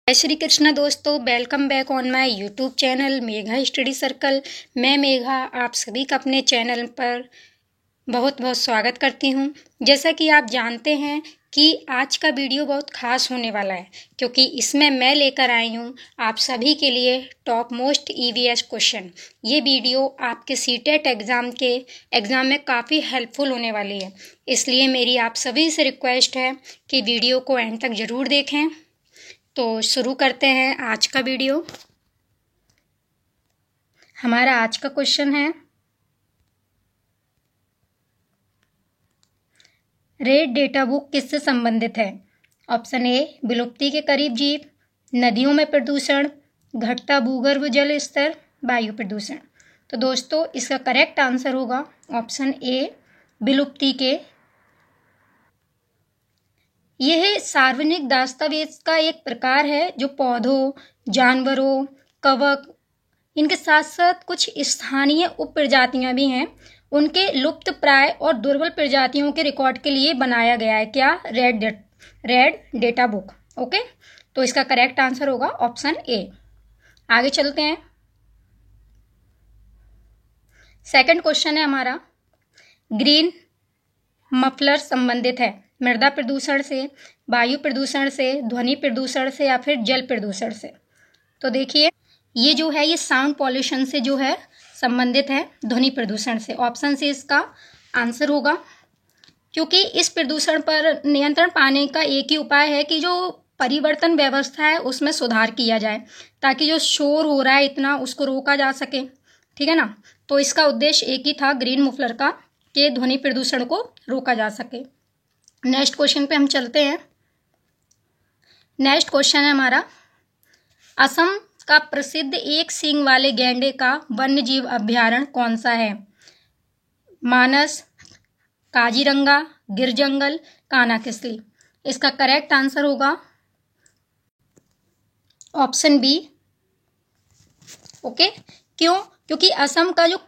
जय श्री कृष्ण दोस्तों, welcome back on my YouTube channel Megha study circle. मैं मेघा आप सभी का अपने चैनल पर बहुत बहुत स्वागत करती हूं। जैसा कि आप जानते हैं कि आज का वीडियो बहुत खास होने वाला है, क्योंकि इसमें मैं लेकर आई हूं आप सभी के लिए टॉप मोस्ट ईवीएस क्वेश्चन। ये वीडियो आपके सीटेट एग्ज़ाम में काफ़ी हेल्पफुल होने वाली है, इसलिए मेरी आप सभी से रिक्वेस्ट है कि वीडियो को एंड तक ज़रूर देखें। तो शुरू करते हैं आज का वीडियो। हमारा आज का क्वेश्चन है, रेड डेटा बुक किससे संबंधित है? ऑप्शन ए विलुप्ति के करीब जीव, नदियों में प्रदूषण, घटता भूगर्भ जल स्तर, वायु प्रदूषण। तो दोस्तों इसका करेक्ट आंसर होगा ऑप्शन ए विलुप्ति के। यह सार्वजनिक दस्तावेज का एक प्रकार है जो पौधों, जानवरों, कवक, इनके साथ साथ कुछ स्थानीय उप प्रजातियां भी हैं, उनके लुप्त प्राय और दुर्बल प्रजातियों के रिकॉर्ड के लिए बनाया गया है। क्या? Red data book. ओके, तो इसका करेक्ट आंसर होगा ऑप्शन ए। आगे चलते हैं। सेकंड क्वेश्चन है हमारा, ग्रीन मफलर संबंधित है मृदा प्रदूषण से, वायु प्रदूषण से, ध्वनि प्रदूषण से या फिर जल प्रदूषण से? तो देखिए ये जो है ये साउंड पॉल्यूशन से जो है संबंधित है, ध्वनि प्रदूषण से। ऑप्शन से इसका आंसर होगा, क्योंकि इस प्रदूषण पर नियंत्रण पाने का एक ही उपाय है कि जो परिवर्तन व्यवस्था है उसमें सुधार किया जाए, ताकि जो शोर हो रहा है इतना उसको रोका जा सके। ठीक है ना? तो इसका उद्देश्य एक ही था ग्रीन मफलर का, कि ध्वनि प्रदूषण को रोका जा सके। नेक्स्ट क्वेश्चन पे हम चलते हैं। नेक्स्ट क्वेश्चन है हमारा, असम का प्रसिद्ध एक सींग वाले गैंडे का वन्य जीव अभ्यारण्य कौन सा है? मानस, काजीरंगा, गिर जंगल, कानाकिसली। इसका करेक्ट आंसर होगा ऑप्शन बी। ओके, क्यों? क्योंकि असम का जो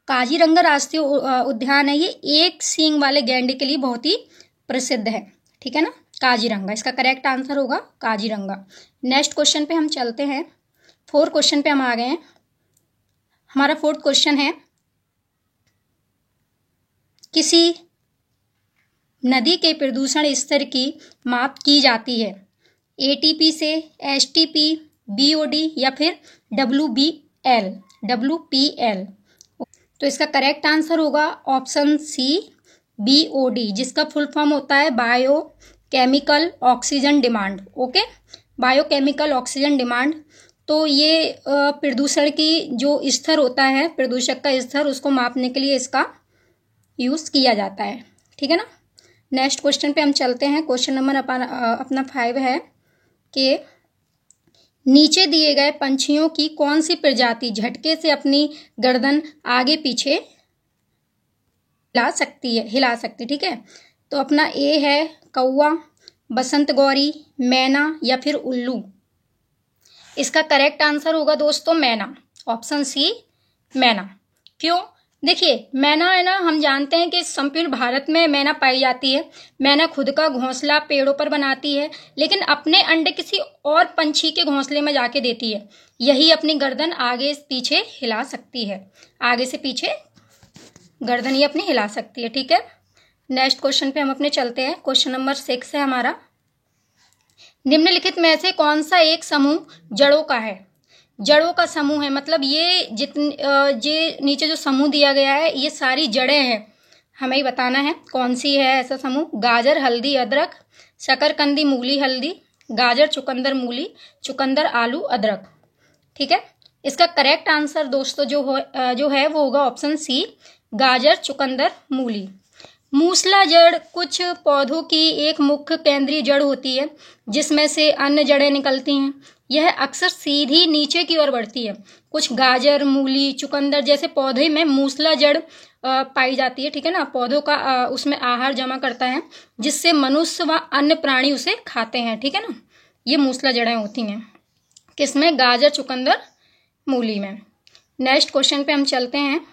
काजीरंगा राष्ट्रीय उद्यान है ये एक सींग वाले गैंडे के लिए बहुत ही प्रसिद्ध है। ठीक है ना? काजीरंगा, इसका करेक्ट आंसर होगा काजीरंगा। नेक्स्ट क्वेश्चन पे हम चलते हैं। फोर्थ क्वेश्चन पे हम आ गए हैं। हमारा फोर्थ क्वेश्चन है, किसी नदी के प्रदूषण स्तर की माप की जाती है? एटीपी से, एसटीपी, बीओडी या फिर डब्ल्यूपीएल? तो इसका करेक्ट आंसर होगा ऑप्शन सी बीओडी, जिसका फुल फॉर्म होता है bio chemical oxygen demand. Okay, biochemical oxygen demand. तो ये प्रदूषण की जो स्तर होता है, प्रदूषक का स्तर, उसको मापने के लिए इसका यूज किया जाता है। ठीक है ना? नेक्स्ट क्वेश्चन पे हम चलते हैं। क्वेश्चन नंबर अपना 5 है कि नीचे दिए गए पंछियों की कौन सी प्रजाति झटके से अपनी गर्दन आगे पीछे हिला सकती। ठीक है, तो अपना ए है कौवा, बसंत गौरी, मैना या फिर उल्लू? इसका करेक्ट आंसर होगा दोस्तों मैना, ऑप्शन सी मैना। क्यों? देखिए मैना है ना, हम जानते हैं कि संपूर्ण भारत में मैना पाई जाती है। मैना खुद का घोंसला पेड़ों पर बनाती है, लेकिन अपने अंडे किसी और पंछी के घोंसले में जाके देती है। यही अपनी गर्दन आगे पीछे हिला सकती है, आगे से पीछे गर्दन ये अपनी हिला सकती है। ठीक है, नेक्स्ट क्वेश्चन पे हम अपने चलते हैं। क्वेश्चन नंबर 6 है हमारा, निम्नलिखित में से कौन सा एक समूह जड़ों का है? जड़ों का समूह है, मतलब ये नीचे जो समूह दिया गया है ये सारी जड़ें हैं, हमें ही बताना है कौन सी है ऐसा समूह। गाजर, हल्दी, अदरक, शकरकंदी, मूली, हल्दी, गाजर, चुकंदर, मूली, चुकंदर, आलू, अदरक। ठीक है, इसका करेक्ट आंसर दोस्तों जो है वो होगा ऑप्शन सी गाजर, चुकंदर, मूली। मूसला जड़ कुछ पौधों की एक मुख्य केंद्रीय जड़ होती है, जिसमें से अन्य जड़ें निकलती हैं। यह अक्सर सीधी नीचे की ओर बढ़ती है। कुछ गाजर, मूली, चुकंदर जैसे पौधे में मूसला जड़ पाई जाती है। ठीक है ना? पौधों का उसमें आहार जमा करता है, जिससे मनुष्य व अन्य प्राणी उसे खाते हैं। ठीक है ना? ये मूसला जड़ें होती हैं किसमें? गाजर, चुकंदर, मूली में। नेक्स्ट क्वेश्चन पे हम चलते हैं।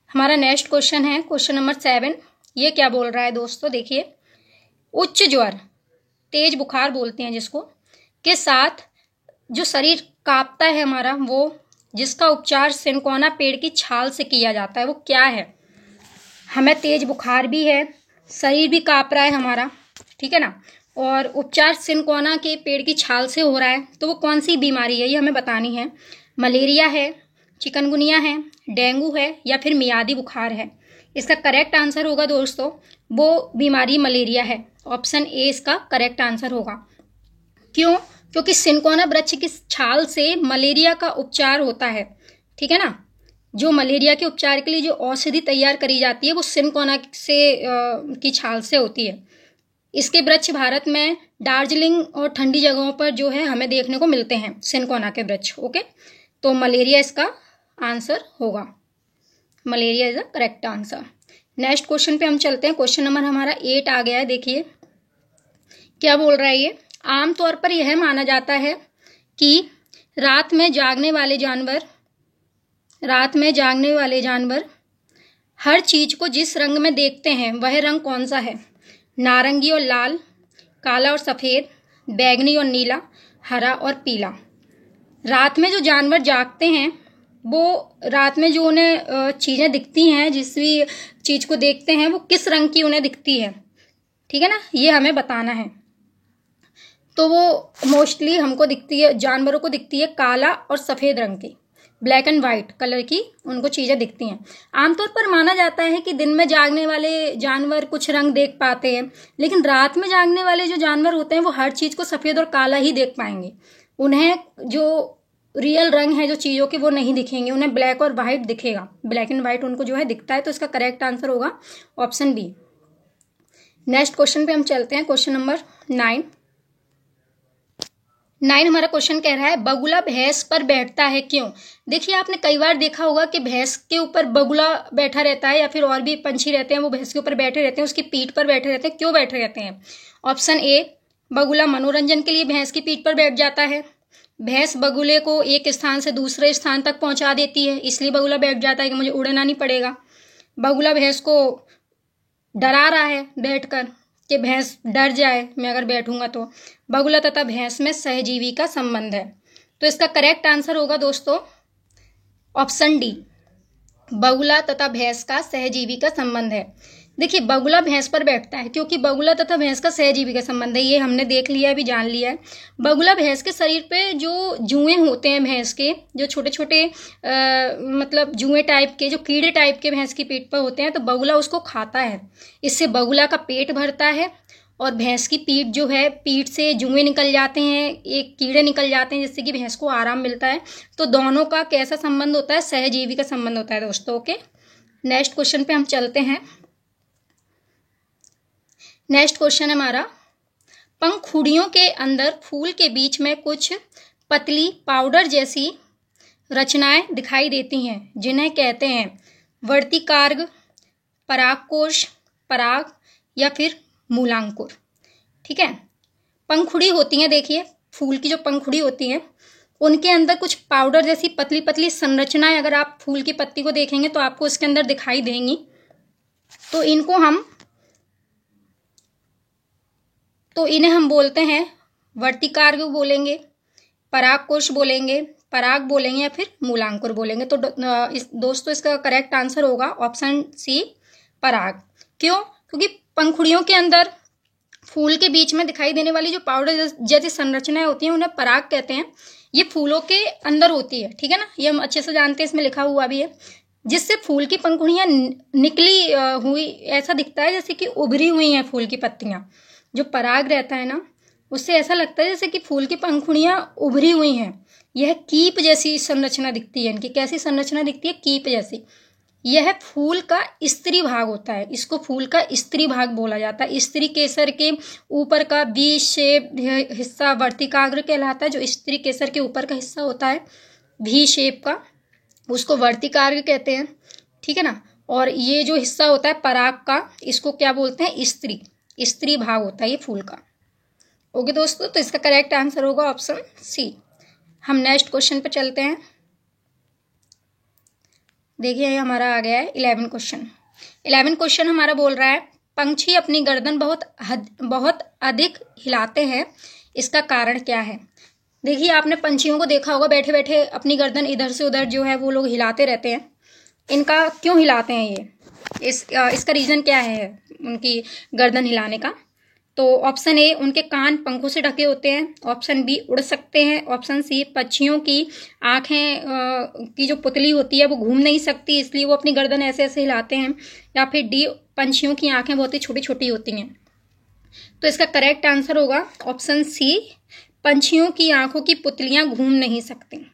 हमारा नेक्स्ट क्वेश्चन है क्वेश्चन नंबर 7। ये क्या बोल रहा है दोस्तों? देखिए, उच्च ज्वर, तेज बुखार बोलते हैं जिसको, के साथ जो शरीर कांपता है हमारा, वो जिसका उपचार सिनकोना पेड़ की छाल से किया जाता है, वो क्या है? हमें तेज बुखार भी है, शरीर भी कांप रहा है हमारा, ठीक है ना, और उपचार सिनकोना के पेड़ की छाल से हो रहा है, तो वो कौन सी बीमारी है ये हमें बतानी है। मलेरिया है, चिकनगुनिया है, डेंगू है, या फिर मियादी बुखार है? इसका करेक्ट आंसर होगा दोस्तों, वो बीमारी मलेरिया है। ऑप्शन ए इसका करेक्ट आंसर होगा। क्यों? क्योंकि सिनकोना वृक्ष की छाल से मलेरिया का उपचार होता है, ठीक है ना। जो मलेरिया के उपचार के लिए जो औषधि तैयार करी जाती है वो सिनकोना से की छाल से होती है। इसके वृक्ष भारत में दार्जिलिंग और ठंडी जगहों पर जो है हमें देखने को मिलते हैं, सिनकोना के वृक्ष। ओके, तो मलेरिया इसका आंसर होगा। Malaria is the correct answer. Next question पे हम चलते हैं। क्वेश्चन नंबर हमारा 8 आ गया है। देखिए क्या बोल रहा है ये। आमतौर पर यह माना जाता है कि रात में जागने वाले जानवर हर चीज को जिस रंग में देखते हैं वह रंग कौन सा है? नारंगी और लाल, काला और सफेद, बैगनी और नीला, हरा और पीला। रात में जो जानवर जागते हैं वो रात में जो उन्हें चीजें दिखती हैं, जिस भी चीज को देखते हैं वो किस रंग की उन्हें दिखती है, ठीक है ना, ये हमें बताना है। तो वो मोस्टली हमको दिखती है, जानवरों को दिखती है काला और सफेद रंग की, ब्लैक एंड वाइट कलर की उनको चीजें दिखती हैं। आमतौर पर माना जाता है कि दिन में जागने वाले जानवर कुछ रंग देख पाते हैं, लेकिन रात में जागने वाले जो जानवर होते हैं वो हर चीज को सफेद और काला ही देख पाएंगे। उन्हें जो रियल रंग है जो चीजों के वो नहीं दिखेंगे, उन्हें ब्लैक और व्हाइट दिखेगा, ब्लैक एंड व्हाइट उनको जो है दिखता है। तो इसका करेक्ट आंसर होगा ऑप्शन बी। नेक्स्ट क्वेश्चन पे हम चलते हैं। क्वेश्चन नंबर 9 हमारा क्वेश्चन कह रहा है बगुला भैंस पर बैठता है क्यों? देखिए आपने कई बार देखा होगा कि भैंस के ऊपर बगुला बैठा रहता है, या फिर और भी पंछी रहते हैं वो भैंस के ऊपर बैठे रहते हैं, उसकी पीठ पर बैठे रहते हैं। क्यों बैठे रहते हैं? ऑप्शन ए, बगुला मनोरंजन के लिए भैंस की पीठ पर बैठ जाता है। भैंस बगुले को एक स्थान से दूसरे स्थान तक पहुंचा देती है, इसलिए बगुला बैठ जाता है कि मुझे उड़ना नहीं पड़ेगा। बगुला भैंस को डरा रहा है बैठकर कि भैंस डर जाए मैं अगर बैठूंगा तो। बगुला तथा भैंस में सहजीवी का संबंध है। तो इसका करेक्ट आंसर होगा दोस्तों ऑप्शन डी, बगुला तथा भैंस का सहजीवी का संबंध है। देखिए बगुला भैंस पर बैठता है क्योंकि बगुला तथा भैंस का सहजीवी का संबंध है, ये हमने देख लिया है, अभी जान लिया है। बगुला भैंस के शरीर पे जो जुएं होते हैं भैंस के, जो छोटे छोटे मतलब जुएं टाइप के, जो कीड़े टाइप के भैंस की पीठ पर होते हैं, तो बगुला उसको खाता है। इससे बगुला का पेट भरता है और भैंस की पीठ जो है, पीठ से जुएं निकल जाते हैं, एक कीड़े निकल जाते हैं, जिससे कि भैंस को आराम मिलता है। तो दोनों का कैसा संबंध होता है? सहजीवी का संबंध होता है दोस्तों। ओके, नेक्स्ट क्वेश्चन पे हम चलते हैं। नेक्स्ट क्वेश्चन है हमारा, पंखुड़ियों के अंदर फूल के बीच में कुछ पतली पाउडर जैसी रचनाएं दिखाई देती हैं, जिन्हें कहते हैं वर्तिकार्ग, परागकोश, पराग, या फिर मूलांकुर। ठीक है, पंखुड़ी होती हैं, देखिए फूल की जो पंखुड़ी होती है उनके अंदर कुछ पाउडर जैसी पतली पतली संरचनाएं, अगर आप फूल की पत्ती को देखेंगे तो आपको इसके अंदर दिखाई देंगी। तो इन्हें हम बोलते हैं वर्तिकार्ग बोलेंगे, परागकोश बोलेंगे, पराग बोलेंगे, या फिर मूलांकुर बोलेंगे। तो दोस्तों इसका करेक्ट आंसर होगा ऑप्शन सी, पराग। क्यों? क्योंकि पंखुड़ियों के अंदर फूल के बीच में दिखाई देने वाली जो पाउडर जैसी संरचनाएं होती हैं उन्हें पराग कहते हैं। ये फूलों के अंदर होती है, ठीक है ना, ये हम अच्छे से जानते हैं, इसमें लिखा हुआ भी है। जिससे फूल की पंखुड़ियां निकली हुई ऐसा दिखता है जैसे कि उभरी हुई हैं फूल की पत्तियां। जो पराग रहता है ना, उससे ऐसा लगता है जैसे कि फूल की पंखुड़ियां उभरी हुई हैं। यह कीप जैसी संरचना दिखती है इनकी। कैसी संरचना दिखती है? कीप जैसी। यह फूल का स्त्री भाग होता है, इसको फूल का स्त्री भाग बोला जाता है। स्त्री केसर के ऊपर का बी शेप हिस्सा वर्तिकाग्र कहलाता है। जो स्त्री केसर के ऊपर का हिस्सा होता है भी शेप का, उसको वर्तिकाग्र कहते हैं, ठीक है ना। और ये जो हिस्सा होता है पराग का, इसको क्या बोलते हैं? स्त्री भाग होता है ये फूल का। ओके दोस्तों, तो इसका करेक्ट आंसर होगा ऑप्शन सी। हम नेक्स्ट क्वेश्चन पे चलते हैं। देखिए ये हमारा आ गया है 11 क्वेश्चन। 11 क्वेश्चन हमारा बोल रहा है पंछी अपनी गर्दन बहुत अधिक हिलाते हैं, इसका कारण क्या है? देखिए, आपने पंछियों को देखा होगा बैठे बैठे अपनी गर्दन इधर से उधर जो है वो लोग हिलाते रहते हैं। इनका क्यों हिलाते हैं ये? इसका रीज़न क्या है उनकी गर्दन हिलाने का? तो ऑप्शन ए, उनके कान पंखों से ढके होते हैं। ऑप्शन बी, उड़ सकते हैं। ऑप्शन सी, पक्षियों की आँखें की जो पुतली होती है वो घूम नहीं सकती, इसलिए वो अपनी गर्दन ऐसे ऐसे हिलाते हैं। या फिर डी, पंछियों की आँखें बहुत ही छोटी छोटी होती हैं। तो इसका करेक्ट आंसर होगा ऑप्शन सी, पंछियों की आँखों की पुतलियाँ घूम नहीं सकती।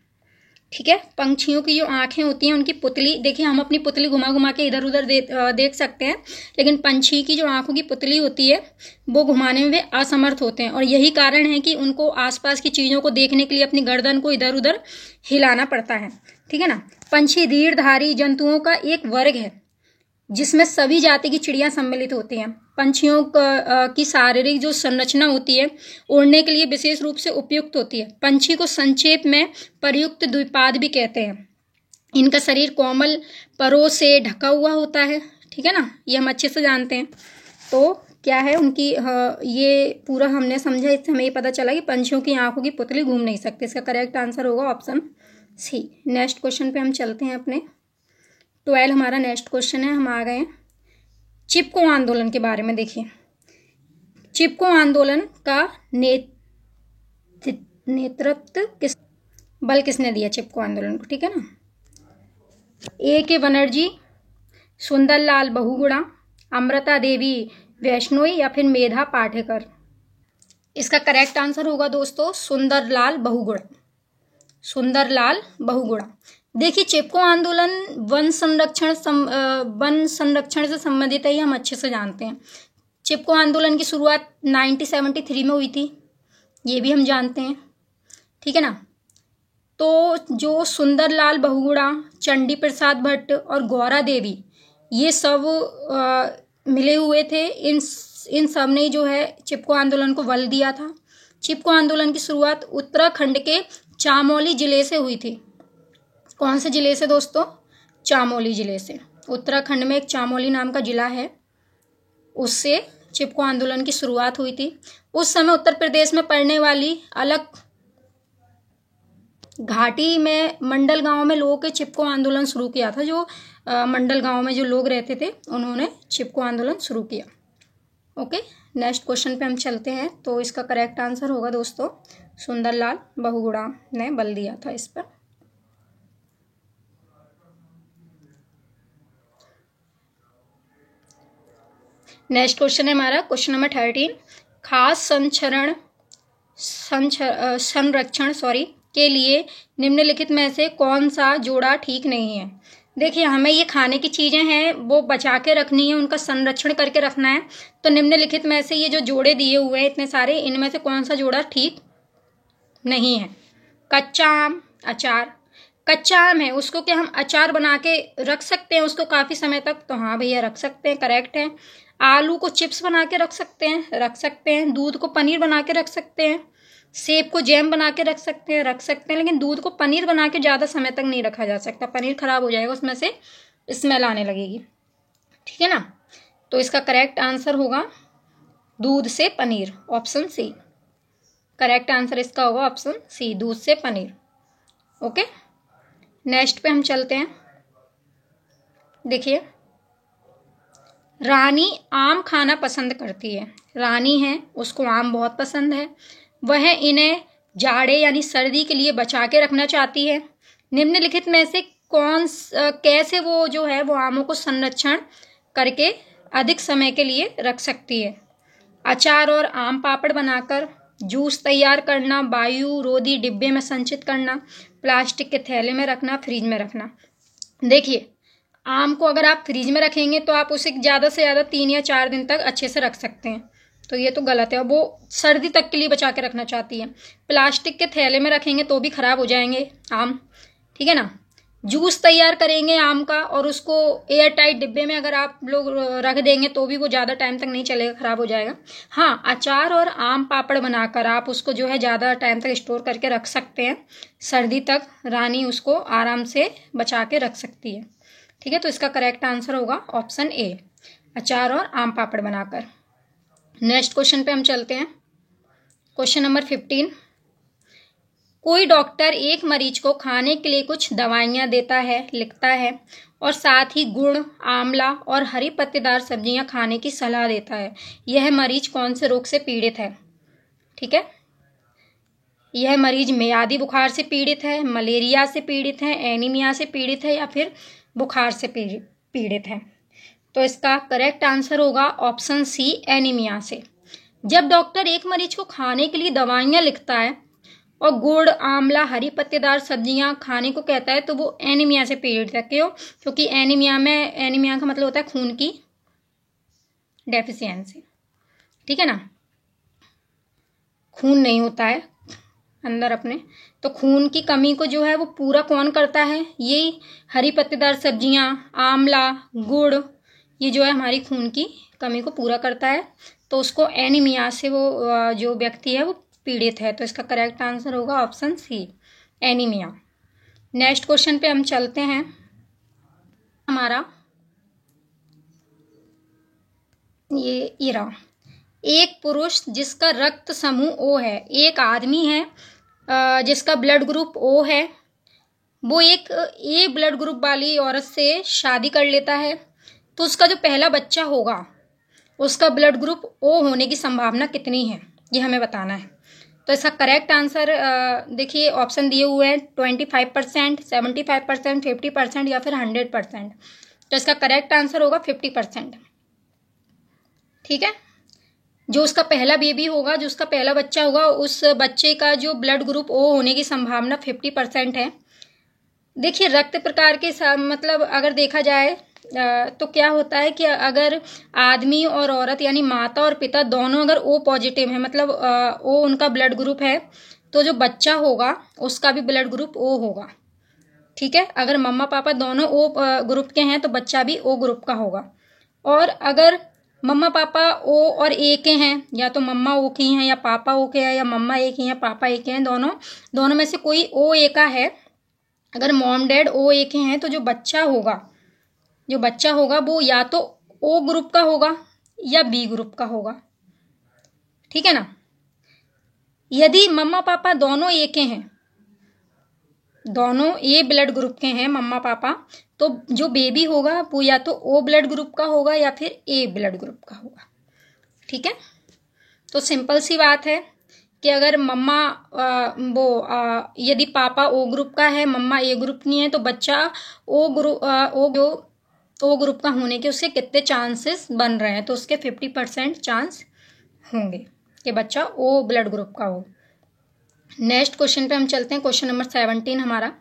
ठीक है, पंछियों की जो आंखें होती हैं उनकी पुतली, देखिए हम अपनी पुतली घुमा घुमा के इधर उधर देख सकते हैं, लेकिन पंछी की जो आंखों की पुतली होती है वो घुमाने में वे असमर्थ होते हैं, और यही कारण है कि उनको आसपास की चीज़ों को देखने के लिए अपनी गर्दन को इधर उधर हिलाना पड़ता है। ठीक है ना। पंछी रीढ़धारी जंतुओं का एक वर्ग है जिसमें सभी जाति की चिड़िया सम्मिलित होती हैं। पंछियों की शारीरिक जो संरचना होती है उड़ने के लिए विशेष रूप से उपयुक्त होती है। पंछी को संक्षेप में परयुक्त द्विपाद भी कहते हैं। इनका शरीर कोमल परों से ढका हुआ होता है। ठीक है ना, ये हम अच्छे से जानते हैं। तो क्या है उनकी, ये पूरा हमने समझा, इससे हमें ये पता चला कि पंछियों की आंखों की पुतली घूम नहीं सकती। इसका करेक्ट आंसर होगा ऑप्शन सी। नेक्स्ट क्वेश्चन पे हम चलते हैं अपने 12 हमारा नेक्स्ट क्वेश्चन है। हम आ गए हैं चिपको आंदोलन के बारे में। देखिए, चिपको आंदोलन का नेतृत्व किसने दिया चिपको आंदोलन को? ठीक है ना। ए के बनर्जी, सुंदरलाल बहुगुणा, अमृता देवी वैष्णोई या फिर मेधा पाटेकर? इसका करेक्ट आंसर होगा दोस्तों सुंदरलाल बहुगुणा। सुंदरलाल बहुगुणा। देखिए, चिपको आंदोलन वन संरक्षण से संबंधित है, ये हम अच्छे से जानते हैं। चिपको आंदोलन की शुरुआत 1973 में हुई थी, ये भी हम जानते हैं। ठीक है ना। तो जो सुंदरलाल बहुगुणा, चंडी प्रसाद भट्ट और गौरा देवी, ये सब मिले हुए थे। इन सब ने जो है चिपको आंदोलन को बल दिया था। चिपको आंदोलन की शुरुआत उत्तराखंड के चामोली जिले से हुई थी। कौन से जिले से दोस्तों? चामोली जिले से। उत्तराखंड में एक चामोली नाम का जिला है, उससे चिपको आंदोलन की शुरुआत हुई थी। उस समय उत्तर प्रदेश में पड़ने वाली अलग घाटी में मंडल गांव में लोगों के चिपको आंदोलन शुरू किया था। जो मंडल गांव में जो लोग रहते थे उन्होंने चिपको आंदोलन शुरू किया। ओके, नेक्स्ट क्वेश्चन पे हम चलते हैं। तो इसका करेक्ट आंसर होगा दोस्तों सुंदरलाल बहुगुणा ने बल दिया था इस पर। नेक्स्ट क्वेश्चन है हमारा क्वेश्चन नंबर 13। खास संरक्षण के लिए निम्नलिखित में से कौन सा जोड़ा ठीक नहीं है? देखिए, हमें ये खाने की चीज़ें हैं वो बचा के रखनी है, उनका संरक्षण करके रखना है। तो निम्नलिखित में से ये जो जोड़े दिए हुए हैं इतने सारे, इनमें से कौन सा जोड़ा ठीक नहीं है? कच्चा आम, अचार। कच्चा आम है, उसको क्या हम अचार बना के रख सकते हैं उसको काफ़ी समय तक? तो हाँ भैया, रख सकते हैं, करेक्ट है। आलू को चिप्स बना के रख सकते हैं, रख सकते हैं। दूध को पनीर बना के रख सकते हैं। सेब को जैम बना के रख सकते हैं, रख सकते हैं। लेकिन दूध को पनीर बना के ज़्यादा समय तक नहीं रखा जा सकता, पनीर खराब हो जाएगा, उसमें से स्मेल आने लगेगी। ठीक है ना। तो इसका करेक्ट आंसर होगा दूध से पनीर, ऑप्शन सी। करेक्ट आंसर इसका होगा ऑप्शन सी, दूध से पनीर। ओके, नेक्स्ट पे हम चलते हैं। देखिए, रानी आम खाना पसंद करती है। रानी है, उसको आम बहुत पसंद है। वह इन्हें जाड़े यानी सर्दी के लिए बचा के रखना चाहती है। निम्नलिखित में से कैसे वो जो है वो आमों को संरक्षण करके अधिक समय के लिए रख सकती है? अचार और आम पापड़ बनाकर, जूस तैयार करना, वायु रोधी डिब्बे में संचित करना, प्लास्टिक के थैले में रखना, फ्रिज में रखना। देखिए, आम को अगर आप फ्रिज में रखेंगे तो आप उसे ज़्यादा से ज़्यादा 3 या 4 दिन तक अच्छे से रख सकते हैं, तो ये तो गलत है। वो सर्दी तक के लिए बचा के रखना चाहती है। प्लास्टिक के थैले में रखेंगे तो भी खराब हो जाएंगे आम। ठीक है ना। जूस तैयार करेंगे आम का और उसको एयर टाइट डिब्बे में अगर आप लोग रख देंगे तो भी वो ज़्यादा टाइम तक नहीं चलेगा, खराब हो जाएगा। हाँ, अचार और आम पापड़ बनाकर आप उसको जो है ज़्यादा टाइम तक स्टोर करके रख सकते हैं, सर्दी तक रानी उसको आराम से बचा के रख सकती है। ठीक है, तो इसका करेक्ट आंसर होगा ऑप्शन ए, अचार और आम पापड़ बनाकर। नेक्स्ट क्वेश्चन पे हम चलते हैं। क्वेश्चन नंबर 15, कोई डॉक्टर एक मरीज को खाने के लिए कुछ दवाइयाँ देता है, लिखता है और साथ ही गुड़, आंवला और हरी पत्तेदार सब्जियां खाने की सलाह देता है। यह मरीज कौन से रोग से पीड़ित है? ठीक है, यह मरीज मियादी बुखार से पीड़ित है, मलेरिया से पीड़ित है, एनीमिया से पीड़ित है या फिर बुखार से पीड़ित है। तो इसका करेक्ट आंसर होगा ऑप्शन सी, एनीमिया से। जब डॉक्टर एक मरीज को खाने के लिए दवाइयाँ लिखता है और गुड़, आंवला, हरी पत्तेदार सब्जियां खाने को कहता है तो वो एनीमिया से पीड़ित है। क्यों? क्योंकि एनीमिया का मतलब होता है खून की डेफिशिएंसी। ठीक है ना, खून नहीं होता है अंदर अपने, तो खून की कमी को जो है वो पूरा कौन करता है? यही हरी पत्तेदार सब्जियां, आंवला, गुड़, ये जो है हमारी खून की कमी को पूरा करता है। तो उसको एनीमिया से वो जो व्यक्ति है वो पीड़ित है। तो इसका करेक्ट आंसर होगा option C, anaemia. Next question पे हम चलते हैं। हमारा ये इरा, एक पुरुष जिसका रक्त समूह ओ है, एक आदमी है जिसका ब्लड ग्रुप ओ है, वो एक ए ब्लड ग्रुप वाली औरत से शादी कर लेता है, तो उसका जो पहला बच्चा होगा उसका ब्लड ग्रुप ओ होने की संभावना कितनी है, ये हमें बताना है। तो इसका करेक्ट आंसर देखिए ऑप्शन दिए हुए हैं 25%, 75%, 50% या फिर 100%। तो इसका करेक्ट आंसर होगा 50%। ठीक है, जो उसका पहला बेबी होगा, जो उसका पहला बच्चा होगा, उस बच्चे का जो ब्लड ग्रुप ओ होने की संभावना 50% है। देखिए रक्त प्रकार के मतलब अगर देखा जाए तो क्या होता है कि अगर आदमी और औरत यानी माता और पिता दोनों अगर ओ पॉजिटिव है, मतलब ओ उनका ब्लड ग्रुप है, तो जो बच्चा होगा उसका भी ब्लड ग्रुप ओ होगा। ठीक है, अगर मम्मा पापा दोनों ओ ग्रुप के हैं तो बच्चा भी ओ ग्रुप का होगा। और अगर मम्मा पापा ओ और ए के हैं, या तो मम्मा ओ की हैं या पापा ओ के हैं, या मम्मा ए की हैं पापा ए के हैं, दोनों में से कोई ओ ए का है, अगर मॉम डैड ओ ए के हैं, तो जो बच्चा होगा वो या तो ओ ग्रुप का होगा या बी ग्रुप का होगा। ठीक है ना, यदि मम्मा पापा दोनों ए के हैं, दोनों ए ब्लड ग्रुप के हैं मम्मा पापा, तो जो बेबी होगा वो या तो ओ ब्लड ग्रुप का होगा या फिर ए ब्लड ग्रुप का होगा। ठीक है, तो सिंपल सी बात है कि अगर मम्मा यदि पापा ओ ग्रुप का है, मम्मा ए ग्रुप की है, तो बच्चा ओ ग्रुप का होने के उसके कितने चांसेस बन रहे हैं? तो उसके 50% चांस होंगे कि बच्चा ओ ब्लड ग्रुप का हो। नेक्स्ट क्वेश्चन पे हम चलते हैं। क्वेश्चन नंबर 17 हमारा,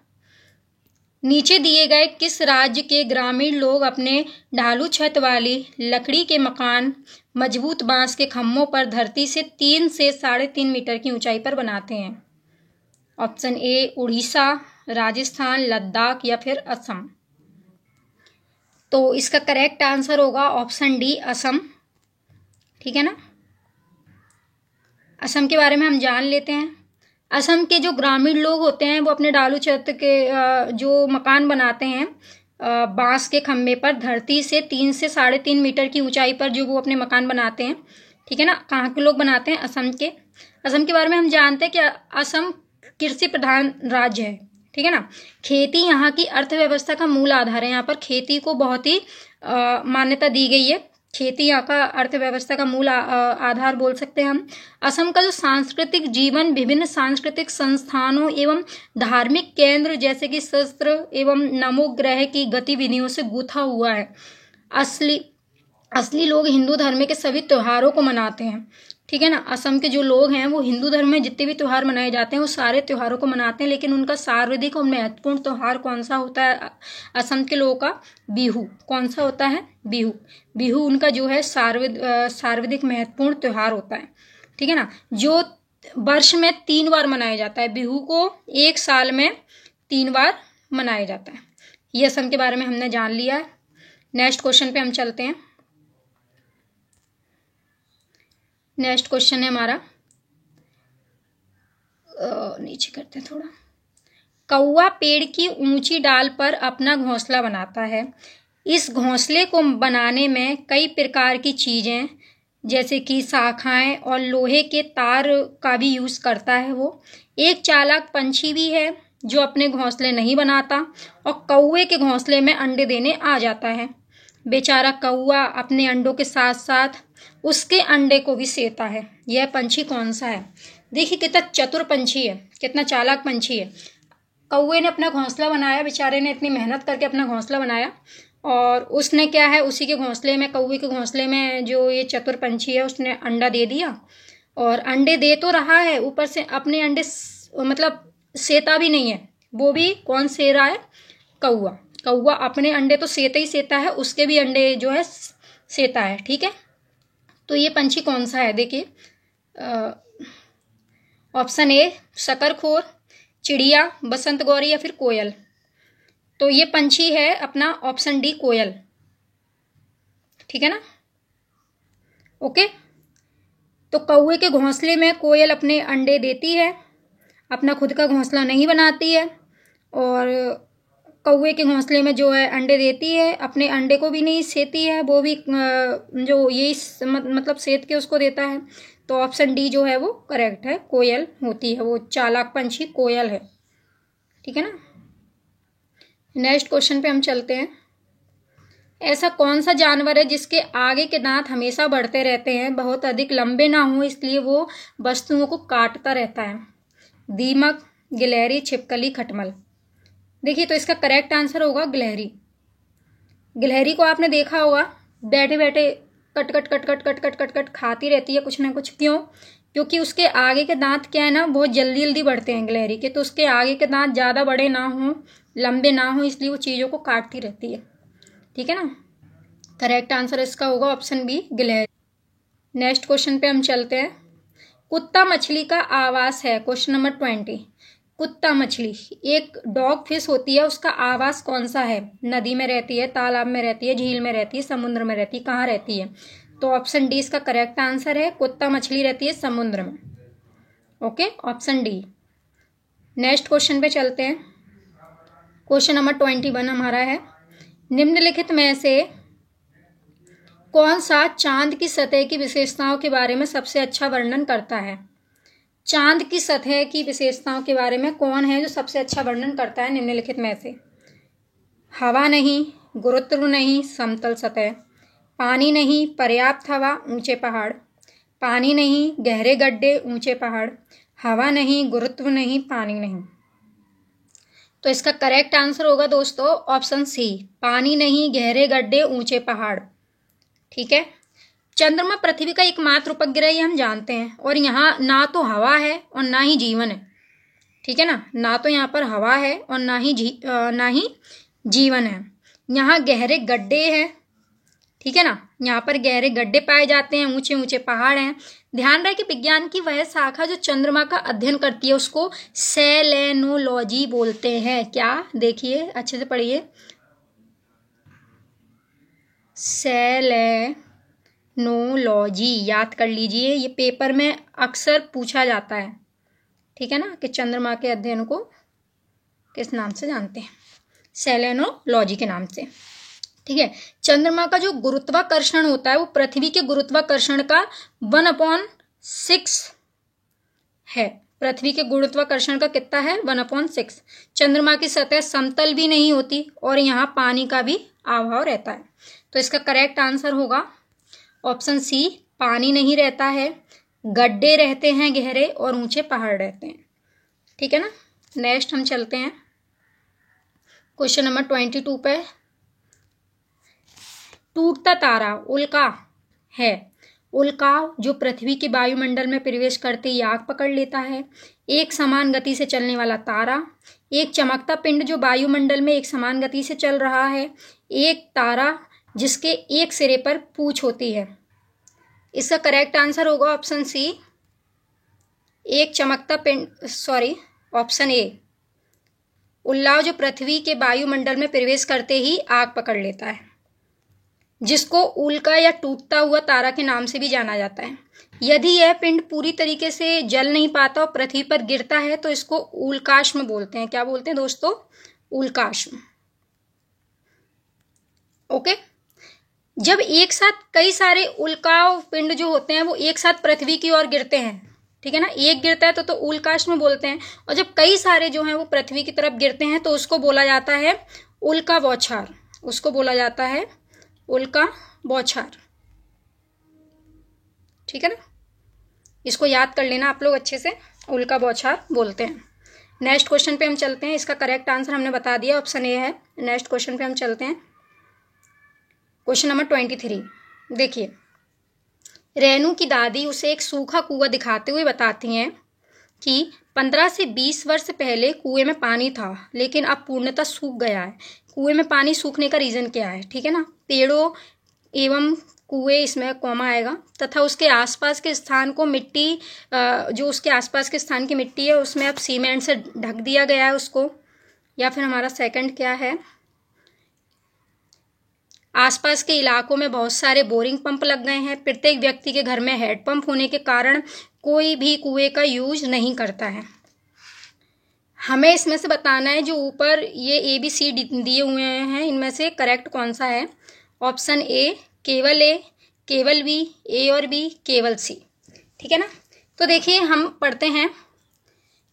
नीचे दिए गए किस राज्य के ग्रामीण लोग अपने ढालू छत वाली लकड़ी के मकान मजबूत बांस के खम्भों पर धरती से 3 से 3.5 मीटर की ऊंचाई पर बनाते हैं? ऑप्शन ए उड़ीसा, राजस्थान, लद्दाख या फिर असम। तो इसका करेक्ट आंसर होगा ऑप्शन डी, असम। ठीक है ना, असम के बारे में हम जान लेते हैं। असम के जो ग्रामीण लोग होते हैं वो अपने ढालू छत के जो मकान बनाते हैं बांस के खम्भे पर धरती से 3 से 3.5 मीटर की ऊंचाई पर जो वो अपने मकान बनाते हैं। ठीक है ना, कहाँ के लोग बनाते हैं? असम के। असम के बारे में हम जानते हैं कि असम कृषि प्रधान राज्य है। ठीक है ना, खेती यहाँ की अर्थव्यवस्था का मूल आधार है। यहाँ पर खेती को बहुत ही मान्यता दी गई है। खेती यहाँ का अर्थव्यवस्था का मूल आधार बोल सकते हैं हम। असम का जो सांस्कृतिक जीवन विभिन्न सांस्कृतिक संस्थानों एवं धार्मिक केंद्र जैसे कि शस्त्र एवं नमोग्रह की गतिविधियों से गुथा हुआ है। असली लोग हिंदू धर्म के सभी त्योहारों को मनाते हैं। ठीक है ना, असम के जो लोग हैं वो हिंदू धर्म में जितने भी त्योहार मनाए जाते हैं वो सारे त्योहारों को मनाते हैं, लेकिन उनका सर्वाधिक और महत्वपूर्ण त्योहार कौन सा होता है? असम के लोगों का बिहू। कौन सा होता है? बिहू। बिहू उनका जो है सर्वाधिक महत्वपूर्ण त्योहार होता है। ठीक है ना, जो वर्ष में 3 बार मनाया जाता है। बिहू को एक साल में 3 बार मनाया जाता है। ये असम के बारे में हमने जान लिया है। नेक्स्ट क्वेश्चन पे हम चलते हैं। नेक्स्ट क्वेश्चन है हमारा, नीचे करते हैं थोड़ा। कौवा पेड़ की ऊंची डाल पर अपना घोंसला बनाता है। इस घोंसले को बनाने में कई प्रकार की चीजें जैसे कि शाखाएं और लोहे के तार का भी यूज़ करता है वो। एक चालाक पंछी भी है जो अपने घोंसले नहीं बनाता और कौवे के घोंसले में अंडे देने आ जाता है। बेचारा कौवा अपने अंडों के साथ साथ उसके अंडे को भी सेता है। यह पंछी कौन सा है? देखिए कितना चतुर पंछी है, कितना चालाक पंछी है। कौवे ने अपना घोंसला बनाया, बेचारे ने इतनी मेहनत करके अपना घोंसला बनाया और उसने क्या है, उसी के घोंसले में, कौवे के घोंसले में जो ये चतुर पंछी है उसने अंडा दे दिया और अंडे दे तो रहा है, ऊपर से अपने अंडे मतलब सेता भी नहीं है। वो भी कौन से रहा है? कौवा। कौवा अपने अंडे तो सेता ही सेता है, उसके भी अंडे जो है सेता है। ठीक है, तो ये पंछी कौन सा है? देखिए ऑप्शन ए शकरखोर, चिड़िया, बसंत गौरी या फिर कोयल। तो ये पंछी है अपना ऑप्शन डी कोयल। ठीक है ना? ओके, तो कौवे के घोंसले में कोयल अपने अंडे देती है, अपना खुद का घोंसला नहीं बनाती है और कौवे के घोंसले में जो है अंडे देती है, अपने अंडे को भी नहीं सेती है, वो भी जो यही मतलब सेत के उसको देता है। तो ऑप्शन डी जो है वो करेक्ट है, कोयल होती है, वो चालाक पंछी कोयल है। ठीक है ना? नेक्स्ट क्वेश्चन पे हम चलते हैं। ऐसा कौन सा जानवर है जिसके आगे के दांत हमेशा बढ़ते रहते हैं, बहुत अधिक लंबे ना हो इसलिए वो वस्तुओं को काटता रहता है? दीमक, गिलहरी, छिपकली, खटमल। देखिए तो इसका करेक्ट आंसर होगा गिलहरी। गिलहरी को आपने देखा होगा बैठे बैठे cut cut cut cut cut cut cut cut खाती रहती है कुछ ना कुछ। क्यों? क्योंकि उसके आगे के दांत क्या है ना, बहुत जल्दी जल्दी बढ़ते हैं गिलहरी के, तो उसके आगे के दांत ज़्यादा बड़े ना हों, लंबे ना हो, इसलिए वो चीज़ों को काटती रहती है। ठीक है ना? करेक्ट आंसर इसका होगा ऑप्शन बी गिलहरी। नेक्स्ट क्वेश्चन पे हम चलते हैं। कुत्ता मछली का आवास है। Question number 20। कुत्ता मछली एक डॉग फिश होती है, उसका आवास कौन सा है? नदी में रहती है, तालाब में रहती है, झील में रहती है, समुद्र में रहती है, कहाँ रहती है? तो ऑप्शन डी इसका करेक्ट आंसर है, कुत्ता मछली रहती है समुद्र में। Okay, option D. Next question पे चलते हैं। क्वेश्चन नंबर 21 हमारा है, निम्नलिखित में से कौन सा चांद की सतह की विशेषताओं के बारे में सबसे अच्छा वर्णन करता है? चांद की सतह की विशेषताओं के बारे में कौन है जो सबसे अच्छा वर्णन करता है निम्नलिखित में से? हवा नहीं, गुरुत्व नहीं, समतल सतह। पानी नहीं, पर्याप्त हवा, ऊंचे पहाड़। पानी नहीं, गहरे गड्ढे, ऊंचे पहाड़। हवा नहीं, गुरुत्व नहीं, पानी नहीं। तो इसका करेक्ट आंसर होगा दोस्तों ऑप्शन सी, पानी नहीं, गहरे गड्ढे, ऊंचे पहाड़। ठीक है। चंद्रमा पृथ्वी का एकमात्र उपग्रह ही हम जानते हैं और यहाँ ना तो हवा है और ना ही जीवन है। ठीक है ना? ना तो यहाँ पर हवा है और ना ही जीवन है। यहाँ गहरे गड्ढे हैं। ठीक है ना? यहाँ पर गहरे गड्ढे पाए जाते हैं, ऊंचे ऊंचे पहाड़ हैं। ध्यान रहे कि विज्ञान की वह शाखा जो चंद्रमा का अध्ययन करती है उसको सेलेनोलॉजी बोलते हैं। क्या? देखिए अच्छे से पढ़िए, सेलेनोलॉजी याद कर लीजिए, ये पेपर में अक्सर पूछा जाता है। ठीक है ना? कि चंद्रमा के अध्ययन को किस नाम से जानते हैं? सेलेनोलॉजी के नाम से। ठीक है। चंद्रमा का जो गुरुत्वाकर्षण होता है वो पृथ्वी के गुरुत्वाकर्षण का 1/6 है। पृथ्वी के गुरुत्वाकर्षण का कितना है? 1/6। चंद्रमा की सतह समतल भी नहीं होती और यहाँ पानी का भी अभाव रहता है। तो इसका करेक्ट आंसर होगा ऑप्शन सी, पानी नहीं रहता है, गड्ढे रहते हैं गहरे और ऊंचे पहाड़ रहते हैं। ठीक है ना? नेक्स्ट हम चलते हैं क्वेश्चन नंबर 22 पे। टूटता तारा उल्का है। उल्काव जो पृथ्वी के वायुमंडल में प्रवेश करते ही आग पकड़ लेता है। एक समान गति से चलने वाला तारा। एक चमकता पिंड जो वायुमंडल में एक समान गति से चल रहा है। एक तारा जिसके एक सिरे पर पूंछ होती है। इसका करेक्ट आंसर होगा ऑप्शन सी, एक चमकता पिंड, ऑप्शन ए, उल्लाव जो पृथ्वी के वायुमंडल में प्रवेश करते ही आग पकड़ लेता है, जिसको उल्का या टूटता हुआ तारा के नाम से भी जाना जाता है। यदि यह पिंड पूरी तरीके से जल नहीं पाता और पृथ्वी पर गिरता है तो इसको उल्काश्म बोलते हैं। क्या बोलते हैं दोस्तों? उल्काश्म। ओके। जब एक साथ कई सारे उल्काव पिंड जो होते हैं वो एक साथ पृथ्वी की ओर गिरते हैं, ठीक है ना, एक गिरता है तो उल्काष्म बोलते हैं, और जब कई सारे जो हैं वो पृथ्वी की तरफ गिरते हैं तो उसको बोला जाता है उल्का बौछार, उसको बोला जाता है उल्का बौछार, ठीक है ना, इसको याद कर लेना आप लोग अच्छे से, उल्का बौछार बोलते हैं। नेक्स्ट क्वेश्चन पे हम चलते हैं, इसका करेक्ट आंसर हमने बता दिया, ऑप्शन ए है। नेक्स्ट क्वेश्चन पे हम चलते हैं, क्वेश्चन नंबर 23। देखिए, रेनू की दादी उसे एक सूखा कुआं दिखाते हुए बताती हैं कि 15 से 20 वर्ष पहले कुएं में पानी था, लेकिन अब पूर्णतः सूख गया है। कुएं में पानी सूखने का रीजन क्या है, ठीक है ना, पेड़ों एवं कुएं, इसमें कॉमा आएगा, तथा उसके आसपास के स्थान को मिट्टी, जो उसके आसपास के स्थान की मिट्टी है उसमें अब सीमेंट से ढक दिया गया है उसको, या फिर हमारा सेकंड क्या है, आसपास के इलाकों में बहुत सारे बोरिंग पंप लग गए हैं, प्रत्येक व्यक्ति के घर में हैंडपंप होने के कारण कोई भी कुएं का यूज नहीं करता है। हमें इसमें से बताना है जो ऊपर ये ABC दिए हुए हैं इनमें से करेक्ट कौन सा है। ऑप्शन ए केवल ए, केवल बी, ए और बी, केवल सी, ठीक है ना। तो देखिए, हम पढ़ते हैं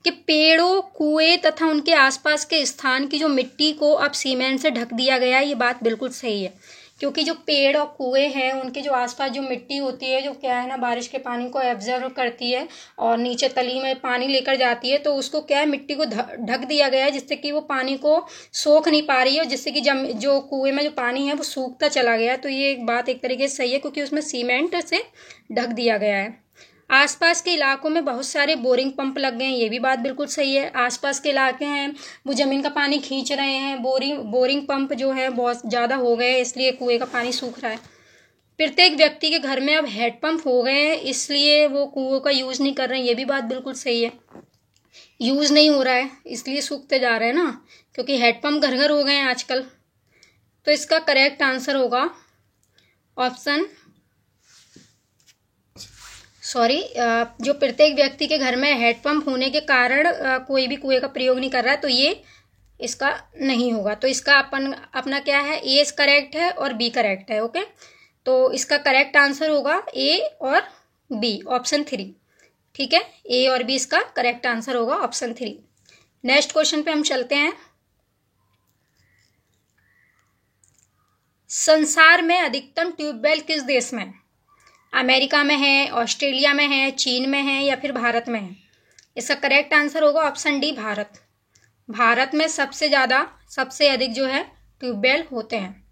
कि पेड़ों, कुएं तथा उनके आसपास के स्थान की जो मिट्टी को अब सीमेंट से ढक दिया गया है, ये बात बिल्कुल सही है, क्योंकि जो पेड़ और कुएं हैं उनके जो आसपास जो मिट्टी होती है, जो क्या है ना, बारिश के पानी को एब्जर्व करती है और नीचे तली में पानी लेकर जाती है, तो उसको क्या है, मिट्टी को ढक दिया गया है, जिससे कि वो पानी को सोख नहीं पा रही है, और जिससे कि जब जो कुएं में जो पानी है वो सूखता चला गया। तो ये एक बात एक तरीके से सही है, क्योंकि उसमें सीमेंट से ढक दिया गया है। आसपास के इलाकों में बहुत सारे बोरिंग पंप लग गए हैं, ये भी बात बिल्कुल सही है। आसपास के इलाके हैं वो जमीन का पानी खींच रहे हैं, बोरिंग पंप जो है बहुत ज़्यादा हो गए, इसलिए कुएं का पानी सूख रहा है। प्रत्येक व्यक्ति के घर में अब हैंडपंप हो गए हैं, इसलिए वो कुओं का यूज़ नहीं कर रहे हैं, ये भी बात बिल्कुल सही है। यूज़ नहीं हो रहा है इसलिए सूखते जा रहे हैं ना, क्योंकि हैंडपंप घर घर हो गए हैं आजकल। तो इसका करेक्ट आंसर होगा ऑप्शन जो प्रत्येक व्यक्ति के घर में हैंडपंप होने के कारण कोई भी कुएं का प्रयोग नहीं कर रहा है, तो ये इसका नहीं होगा। तो इसका अपना क्या है, ए करेक्ट है और बी करेक्ट है। ओके, तो इसका करेक्ट आंसर होगा ए और बी, ऑप्शन 3, ठीक है, ए और बी इसका करेक्ट आंसर होगा, ऑप्शन 3। नेक्स्ट क्वेश्चन पे हम चलते हैं। संसार में अधिकतम ट्यूबवेल किस देश में? अमेरिका में है, ऑस्ट्रेलिया में है, चीन में है, या फिर भारत में है? इसका करेक्ट आंसर होगा ऑप्शन डी, भारत। भारत में सबसे अधिक जो है ट्यूबवेल होते हैं,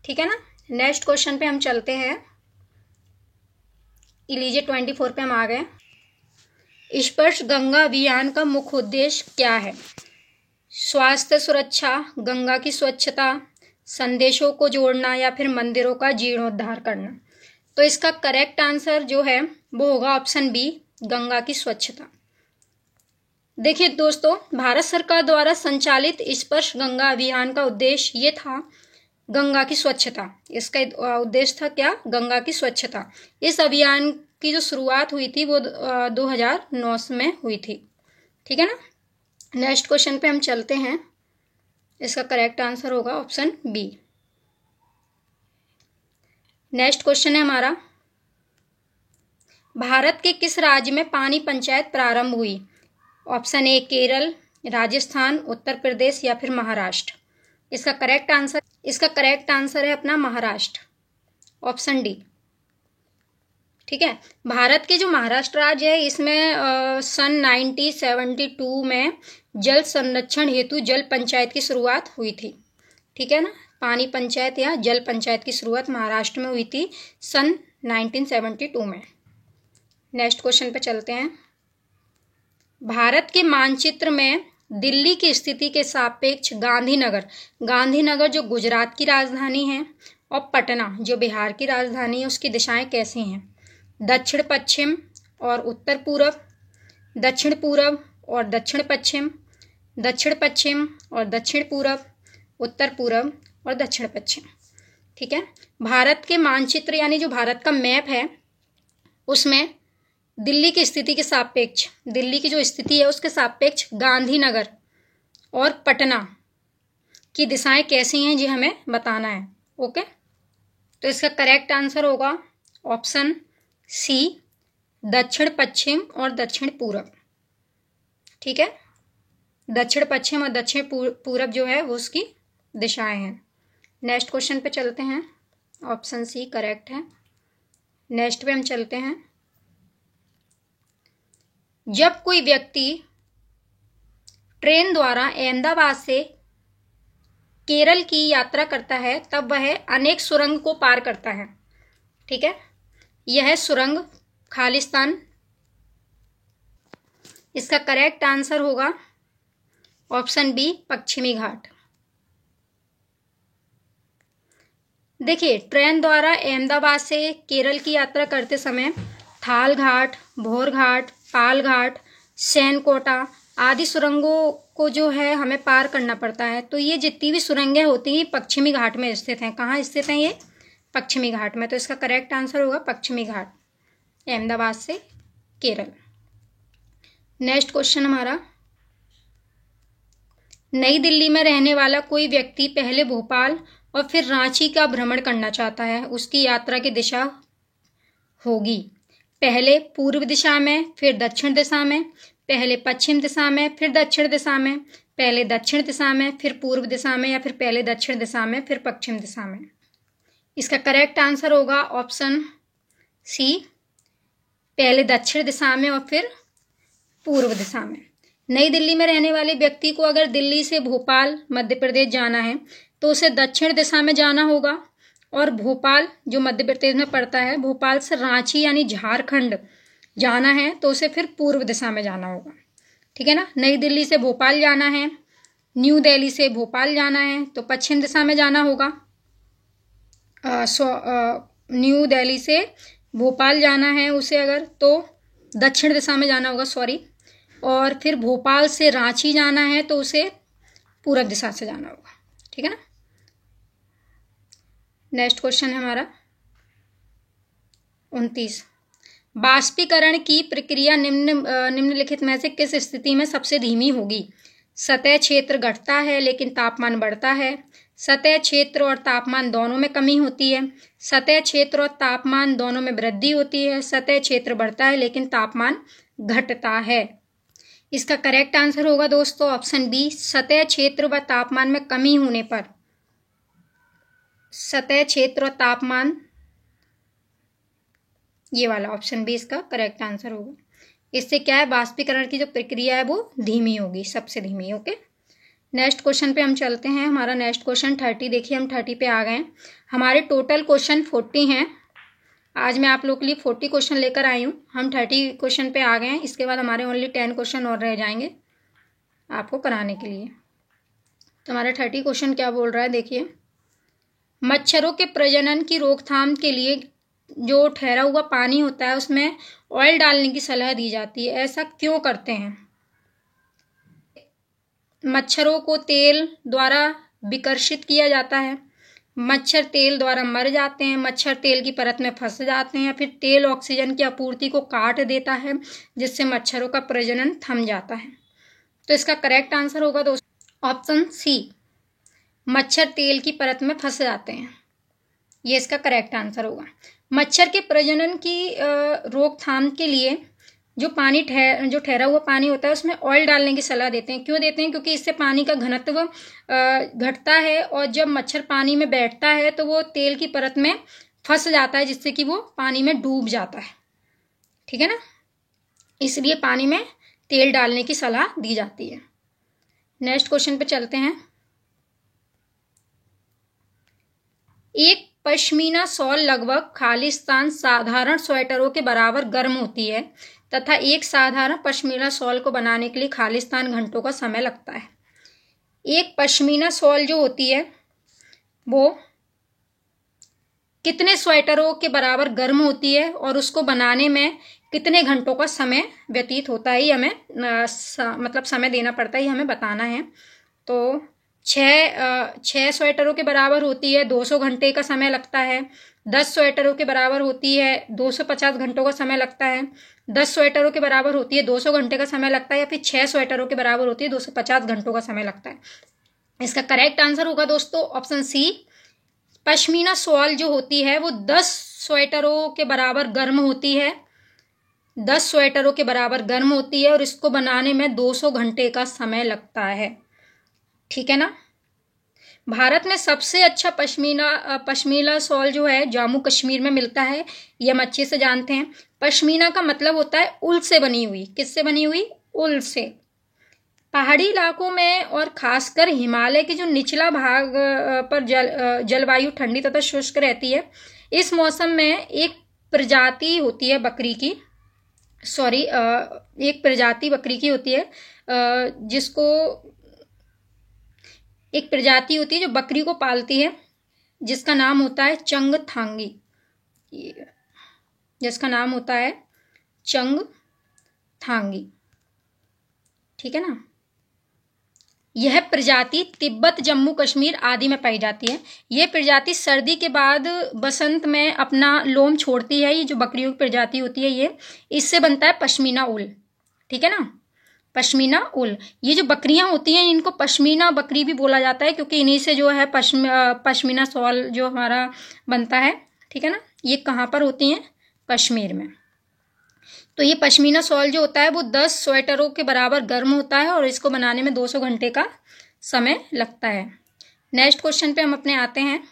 ठीक है ना। नेक्स्ट क्वेश्चन पे हम चलते हैं, लीजिए 24 पे हम आ गए। स्पर्श गंगा अभियान का मुख्य उद्देश्य क्या है? स्वास्थ्य सुरक्षा, गंगा की स्वच्छता, संदेशों को जोड़ना, या फिर मंदिरों का जीर्णोद्धार करना? तो इसका करेक्ट आंसर जो है वो होगा ऑप्शन बी, गंगा की स्वच्छता। देखिए दोस्तों, भारत सरकार द्वारा संचालित स्पर्श गंगा अभियान का उद्देश्य ये था गंगा की स्वच्छता। इसका उद्देश्य था क्या? गंगा की स्वच्छता। इस अभियान की जो शुरुआत हुई थी वो 2009 में हुई थी, ठीक है ना। नेक्स्ट क्वेश्चन पे हम चलते हैं, इसका करेक्ट आंसर होगा ऑप्शन बी। नेक्स्ट क्वेश्चन है हमारा, भारत के किस राज्य में पानी पंचायत प्रारंभ हुई? ऑप्शन ए केरल, राजस्थान, उत्तर प्रदेश, या फिर महाराष्ट्र? इसका करेक्ट आंसर है अपना महाराष्ट्र, ऑप्शन डी, ठीक है। भारत के जो महाराष्ट्र राज्य है इसमें सन 1972 में जल संरक्षण हेतु जल पंचायत की शुरुआत हुई थी, ठीक है ना। पानी पंचायत या जल पंचायत की शुरुआत महाराष्ट्र में हुई थी सन 1972 में। नेक्स्ट क्वेश्चन पे चलते हैं। भारत के मानचित्र में दिल्ली की स्थिति के सापेक्ष गांधीनगर जो गुजरात की राजधानी है और पटना जो बिहार की राजधानी है उसकी दिशाएं कैसी हैं? दक्षिण पश्चिम और उत्तर पूरब, दक्षिण पूरब और दक्षिण पश्चिम, दक्षिण पश्चिम और दक्षिण पूरब, उत्तर पूरब और दक्षिण पश्चिम, ठीक है। भारत के मानचित्र यानी जो भारत का मैप है उसमें दिल्ली की स्थिति के सापेक्ष, दिल्ली की जो स्थिति है उसके सापेक्ष गांधीनगर और पटना की दिशाएं कैसी हैं जी हमें बताना है। ओके, तो इसका करेक्ट आंसर होगा ऑप्शन सी, दक्षिण पश्चिम और दक्षिण पूरब। ठीक है, दक्षिण पश्चिम और दक्षिण पूरब जो है वो उसकी दिशाएं हैं। नेक्स्ट क्वेश्चन पे चलते हैं। ऑप्शन सी करेक्ट है। नेक्स्ट पे हम चलते हैं। जब कोई व्यक्ति ट्रेन द्वारा अहमदाबाद से केरल की यात्रा करता है तब वह अनेक सुरंग को पार करता है। ठीक है, यह सुरंग खालिस्तान। इसका करेक्ट आंसर होगा ऑप्शन बी, पश्चिमी घाट। देखिए, ट्रेन द्वारा अहमदाबाद से केरल की यात्रा करते समय थाल घाट, भोर घाट, पाल घाट, सैनकोटा आदि सुरंगों को जो है हमें पार करना पड़ता है। तो ये जितनी भी सुरंगें होती हैं पश्चिमी घाट में स्थित हैं। कहाँ स्थित हैं ये? पश्चिमी घाट में। तो इसका करेक्ट आंसर होगा पश्चिमी घाट, अहमदाबाद से केरल। नेक्स्ट क्वेश्चन हमारा, नई दिल्ली में रहने वाला कोई व्यक्ति पहले भोपाल और फिर रांची का भ्रमण करना चाहता है। उसकी यात्रा की दिशा होगी पहले पूर्व दिशा में, फिर दक्षिण दिशा में, पहले पश्चिम दिशा में, फिर दक्षिण दिशा में, पहले दक्षिण दिशा में, फिर पूर्व दिशा में, या फिर पहले दक्षिण दिशा में, फिर पश्चिम दिशा में। इसका करेक्ट आंसर होगा ऑप्शन सी, पहले दक्षिण दिशा में और फिर पूर्व दिशा में। नई दिल्ली में रहने वाले व्यक्ति को अगर दिल्ली से भोपाल मध्य प्रदेश जाना है तो उसे दक्षिण दिशा में जाना होगा, और भोपाल जो मध्य प्रदेश में पड़ता है, भोपाल से रांची यानी झारखंड जाना है तो उसे फिर पूर्व दिशा में जाना होगा। ठीक है ना, नई दिल्ली से भोपाल जाना है, न्यू दिल्ली से भोपाल जाना है तो पश्चिम दिशा में जाना होगा। न्यू दिल्ली से भोपाल जाना है उसे अगर, तो दक्षिण दिशा में जाना होगा, सॉरी। और फिर भोपाल से रांची जाना है तो उसे पूरब दिशा से जाना होगा। ठीक है ना। नेक्स्ट क्वेश्चन है हमारा 29। बाष्पीकरण की प्रक्रिया निम्नलिखित में से किस स्थिति में सबसे धीमी होगी? सतह क्षेत्र घटता है लेकिन तापमान बढ़ता है, सतह क्षेत्र और तापमान दोनों में कमी होती है, सतह क्षेत्र और तापमान दोनों में वृद्धि होती है, सतह क्षेत्र बढ़ता है लेकिन तापमान घटता है। इसका करेक्ट आंसर होगा दोस्तों ऑप्शन बी, सतह क्षेत्र व तापमान में कमी होने पर। सतह क्षेत्र और तापमान, ये वाला ऑप्शन बी इसका करेक्ट आंसर होगा। इससे क्या है, बाष्पीकरण की जो प्रक्रिया है वो धीमी होगी, सबसे धीमी। ओके, नेक्स्ट क्वेश्चन पे हम चलते हैं। हमारा नेक्स्ट क्वेश्चन 30। देखिए हम 30 पे आ गए। हमारे टोटल क्वेश्चन 40 हैं। आज मैं आप लोग के लिए 40 क्वेश्चन लेकर आई हूँ। हम 30 क्वेश्चन पे आ गए हैं। इसके बाद हमारे ओनली 10 क्वेश्चन और रह जाएंगे आपको कराने के लिए। तो हमारा 30 क्वेश्चन क्या बोल रहा है, देखिए। मच्छरों के प्रजनन की रोकथाम के लिए जो ठहरा हुआ पानी होता है उसमें ऑयल डालने की सलाह दी जाती है, ऐसा क्यों करते हैं? मच्छरों को तेल द्वारा विकर्षित किया जाता है, मच्छर तेल द्वारा मर जाते हैं, मच्छर तेल की परत में फंस जाते हैं, या फिर तेल ऑक्सीजन की आपूर्ति को काट देता है जिससे मच्छरों का प्रजनन थम जाता है। तो इसका करेक्ट आंसर होगा दोस्तों ऑप्शन सी, मच्छर तेल की परत में फंस जाते हैं। ये इसका करेक्ट आंसर होगा। मच्छर के प्रजनन की रोकथाम के लिए जो ठहरा हुआ पानी होता है उसमें ऑयल डालने की सलाह देते हैं। क्यों देते हैं? क्योंकि इससे पानी का घनत्व घटता है, और जब मच्छर पानी में बैठता है तो वो तेल की परत में फंस जाता है जिससे कि वो पानी में डूब जाता है। ठीक है ना, इसलिए पानी में तेल डालने की सलाह दी जाती है। नेक्स्ट क्वेश्चन पे चलते हैं। एक पश्मीना शॉल लगभग खालिस्तान साधारण स्वेटरों के बराबर गर्म होती है तथा एक साधारण पश्मीना शॉल को बनाने के लिए खालिस्तान घंटों का समय लगता है। एक पश्मीना शॉल जो होती है वो कितने स्वेटरों के बराबर गर्म होती है और उसको बनाने में कितने घंटों का समय व्यतीत होता है, हमें मतलब समय देना पड़ता है, हमें बताना है। तो 6 स्वेटरों के बराबर होती है 200 घंटे का समय लगता है। 10 स्वेटरों के बराबर होती है 250 घंटों का समय लगता है। 10 स्वेटरों के बराबर होती है 200 घंटे का समय लगता है, या फिर 6 स्वेटरों के बराबर होती है 250 घंटों का समय लगता है। इसका करेक्ट आंसर होगा दोस्तों ऑप्शन सी, पश्मीना शॉल जो होती है वो 10 स्वेटरों के बराबर गर्म होती है, 10 स्वेटरों के बराबर गर्म होती है और इसको बनाने में 200 घंटे का समय लगता है। ठीक है ना। भारत में सबसे अच्छा पश्मीना शॉल जो है जम्मू कश्मीर में मिलता है, ये हम अच्छे से जानते हैं। पश्मीना का मतलब होता है उल से बनी हुई। किससे बनी हुई? उल से। पहाड़ी इलाकों में और खासकर हिमालय के जो निचला भाग पर जलवायु ठंडी तथा शुष्क रहती है। इस मौसम में एक प्रजाति होती है बकरी की, एक प्रजाति बकरी की होती है, एक प्रजाति होती है जो बकरी को पालती है, जिसका नाम होता है चंगथांगी, जिसका नाम होता है चंगथांगी। ठीक है ना। यह प्रजाति तिब्बत, जम्मू कश्मीर आदि में पाई जाती है। यह प्रजाति सर्दी के बाद बसंत में अपना लोम छोड़ती है। ये जो बकरियों की प्रजाति होती है ये, इससे बनता है पश्मीना उल। ठीक है ना, पश्मीना उल। ये जो बकरियां होती हैं इनको पश्मीना बकरी भी बोला जाता है, क्योंकि इन्हीं से जो है पश्मीना शॉल जो हमारा बनता है। ठीक है ना। ये कहाँ पर होती हैं? कश्मीर में। तो ये पश्मीना शॉल जो होता है वो 10 स्वेटरों के बराबर गर्म होता है और इसको बनाने में 200 घंटे का समय लगता है। नेक्स्ट क्वेश्चन पे हम अपने आते हैं।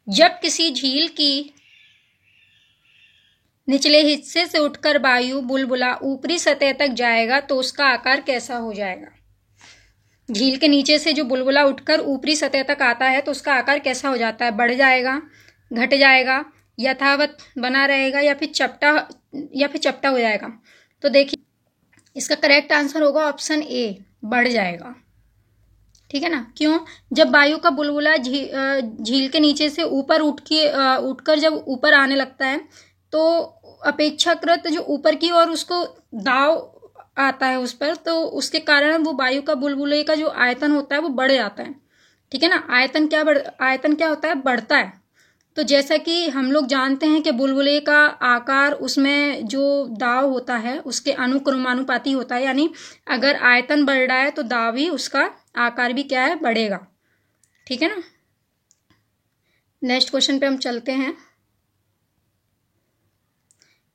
जब किसी झील की निचले हिस्से से उठकर वायु बुलबुला ऊपरी सतह तक जाएगा तो उसका आकार कैसा हो जाएगा? झील के नीचे से जो बुलबुला उठकर ऊपरी सतह तक आता है तो उसका आकार कैसा हो जाता है? बढ़ जाएगा, घट जाएगा, यथावत बना रहेगा या फिर चपटा हो जाएगा? तो देखिए इसका करेक्ट आंसर होगा ऑप्शन ए, बढ़ जाएगा। ठीक है ना। क्यों? जब वायु का बुलबुला झील के नीचे से ऊपर उठकर जब ऊपर आने लगता है तो अपेक्षाकृत जो ऊपर की ओर उसको दाव आता है उस पर, तो उसके कारण वो वायु का बुलबुले का जो आयतन होता है वो बढ़ जाता है। ठीक है ना। आयतन क्या होता है? बढ़ता है। तो जैसा कि हम लोग जानते हैं कि बुलबुले का आकार उसमें जो दाव होता है उसके अनुक्रमानुपाती होता है, यानी अगर आयतन बढ़ रहा है तो दाव भी, उसका आकार भी क्या है? बढ़ेगा। ठीक है ना। नेक्स्ट क्वेश्चन पे हम चलते हैं।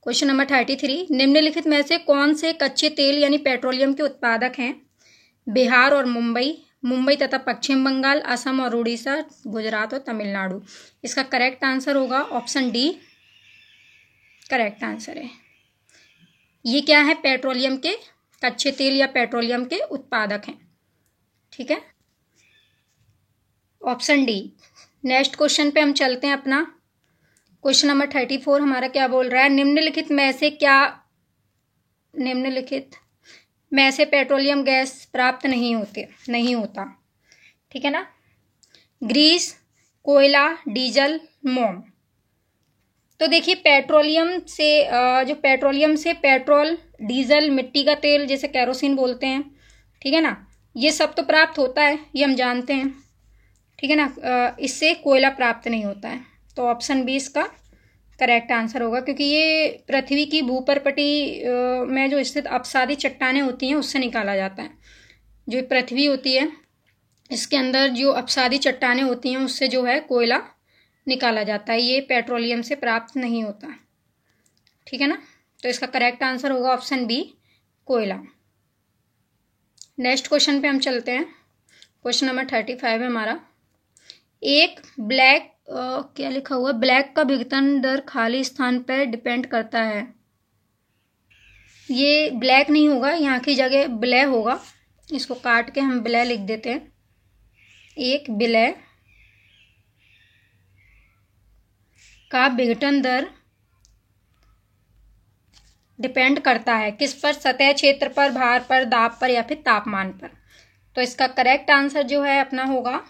Question number 33। निम्नलिखित में से कौन से कच्चे तेल यानी पेट्रोलियम के उत्पादक हैं? बिहार और मुंबई तथा पश्चिम बंगाल, असम और उड़ीसा, गुजरात और तमिलनाडु। इसका करेक्ट आंसर होगा ऑप्शन डी, करेक्ट आंसर है। ये क्या है? पेट्रोलियम के कच्चे तेल या पेट्रोलियम के उत्पादक हैं। ठीक है, ऑप्शन डी। नेक्स्ट क्वेश्चन पे हम चलते हैं अपना। क्वेश्चन नंबर 34 हमारा क्या बोल रहा है? निम्नलिखित में से पेट्रोलियम गैस प्राप्त नहीं होता। ठीक है ना। ग्रीस, कोयला, डीजल, मोम। तो देखिए पेट्रोलियम से पेट्रोल, डीजल, मिट्टी का तेल जैसे केरोसिन बोलते हैं। ठीक है ना। ये सब तो प्राप्त होता है, ये हम जानते हैं। ठीक है ना। इससे कोयला प्राप्त नहीं होता है। तो ऑप्शन बी इसका करेक्ट आंसर होगा, क्योंकि ये पृथ्वी की भूपरपटी में जो स्थित अपसादी चट्टानें होती हैं उससे निकाला जाता है। जो पृथ्वी होती है इसके अंदर जो अपसादी चट्टानें होती हैं उससे जो है कोयला निकाला जाता है। ये पेट्रोलियम से प्राप्त नहीं होता। ठीक है ना। तो इसका करेक्ट आंसर होगा ऑप्शन बी, कोयला। नेक्स्ट क्वेश्चन पे हम चलते हैं। क्वेश्चन नंबर 35 है हमारा। एक ब्लैक क्या लिखा हुआ? ब्लैक का विघटन दर खाली स्थान पर डिपेंड करता है। ये ब्लैक नहीं होगा, यहाँ की जगह विलय होगा। इसको काट के हम विलय लिख देते हैं। एक विलय का विघटन दर डिपेंड करता है किस पर? सतह क्षेत्र पर, भार पर, दाब पर या फिर तापमान पर। तो इसका करेक्ट आंसर जो है अपना होगा